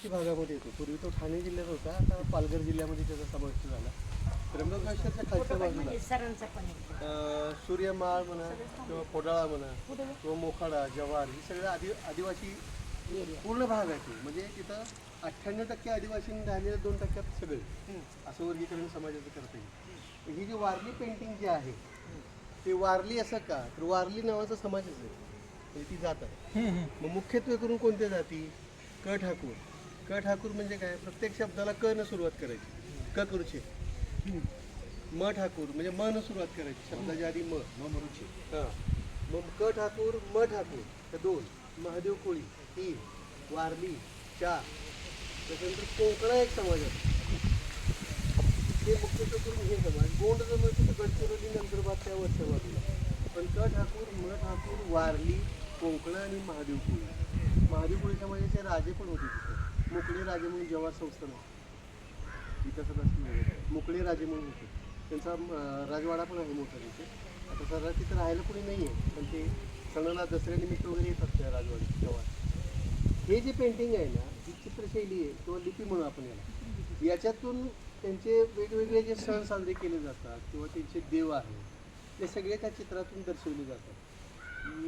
आष्टी भागामध्ये येतो. पूर्वी तो ठाणे जिल्ह्यात होता, आता पालघर जिल्ह्यामध्ये त्याचा समावेश झाला. त्र्यंबकेश्वरच्या खालच्या बाजूला सूर्यमाळ म्हणा किंवा कोडाळा म्हणा किंवा मोखाडा जव्हार ही सगळे आदिवासी पूर्ण भाग आहे तो. म्हणजे तिथं 98% आदिवासी राहिलेले 2% सगळे असं वर्गीकरण समाजाचं करता येईल. ही जी वारली पेंटिंग जी आहे ते वारली असं का तर वारली नावाचा समाजच आहे, म्हणजे ती जात आहे. मग मुख्यत्वे करून कोणत्या जाती? क ठाकूर. क ठाकूर म्हणजे काय? प्रत्येक शब्दाला क न सुरुवात करायची, क करूचे. म ठाकूर म्हणजे म न सुरुवात करायची, शब्दाच्या आधी म मरुचे. हां, मग क ठाकूर म ठाकूर हे 2, महादेव कोळी 3, वारली 4, त्याच्यानंतर कोकणा एक समाज आहे. ते मुख्यत्वे करून हे समाज. गोंड जर म्हणतो तर गडचिरोली नंदुरबार त्या वरच्या बाजूला. पण क ठाकूर म ठाकूर वारली कोकणा आणि महादेव कोळी. महादेव कोळी समाजाचे राजे पण होते तिथे. मोकळे राजे म्हणून जव्हार संस्थान इतिहासात मोकळे राजे म्हणून होते. त्यांचा राजवाडा पण आहे मोठा तिथे. आता सध्या तिथं राहायला कोणी नाही आहे, पण ते सणाला दसऱ्यानिमित्त वगैरे येतात त्या राजवाड्यात जव्हार. हे जे पेंटिंग आहे ना, ही चित्रशैली आहे किंवा लिपी म्हणून आपण याला, याच्यातून त्यांचे वेगवेगळे जे सण साजरे केले जातात किंवा त्यांचे देव आहेत ते सगळे त्या चित्रातून दर्शवले जातात.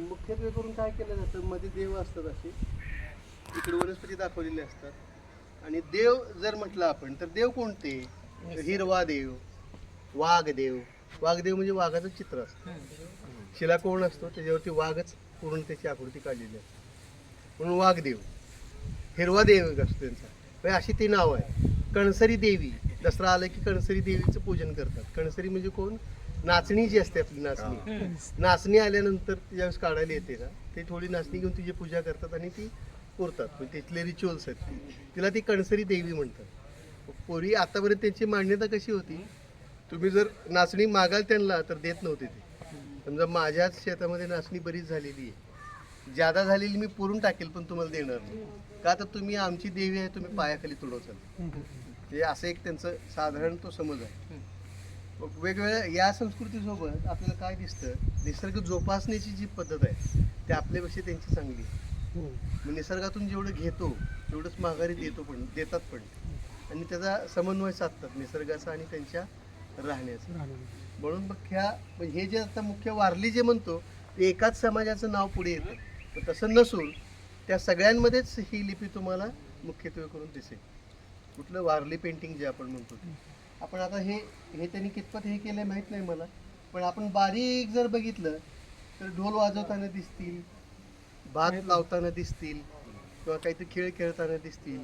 मुख्यत्वे करून काय केलं जातं, मध्ये देव असतात असे, इकडे वनस्पती दाखवलेले असतात. आणि देव जर म्हटलं आपण तर देव कोणते? हिरवा देव, वाघदेव. वाघदेव म्हणजे वाघाचं चित्र असतं. शिलाकोण असतो त्याच्यावरती वाघच पूर्ण त्याची आकृती काढलेली असते, म्हणून वाघदेव. हिरवा देव असतो त्यांचा, अशी ती नाव आहे. कणसरी देवी, दसरा आला की कणसरी देवीचं पूजन करतात. कणसरी म्हणजे कोण? नाचणी जी असते आपली नाचणी. नाचणी आल्यानंतर ज्यावेळेस काढायला येते ना, ते थोडी नाचणी घेऊन तिची पूजा करतात आणि ती पुरतात. म्हणजे तिथले रिच्युअल्स आहेत, तिला ती कणसरी देवी म्हणतात. पूर्वी आतापर्यंत त्यांची मान्यता कशी होती, तुम्ही जर नाचणी मागाल त्यांना तर देत नव्हते ते. समजा माझ्याच शेतामध्ये नाचणी बरीच झालेली आहे, जादा झालेली मी पुरून टाकेल पण तुम्हाला देणार नाही. का तर तुम्ही आमची देवी आहे, तुम्ही पायाखाली तुडवचाल. हे असं एक त्यांचं साधारण तो समज आहे. वेगवेगळ्या या संस्कृतीसोबत आपल्याला काय दिसतं, निसर्ग जोपासण्याची जी पद्धत आहे ती आपल्यापेक्षा त्यांची चांगली आहे. निसर्गातून जेवढं घेतो तेवढंच माघारी देतात पण, आणि त्याचा समन्वय साधतात निसर्गाचा आणि त्यांच्या राहण्याचा. म्हणून मग हे जे आता मुख्य वारली जे म्हणतो ते एकाच समाजाचं नाव पुढे येतं, पण तसं नसून त्या सगळ्यांमध्येच ही लिपी तुम्हाला मुख्यत्वे करून दिसेल. कुठलं वारली पेंटिंग जे आपण म्हणतो ते. आपण आता हे त्यांनी कितपत हे केलं माहीत नाही मला, पण आपण बारीक जर बघितलं तर ढोल वाजवताना दिसतील, भात लावताना दिसतील किंवा काहीतरी खेळ खेळताना दिसतील.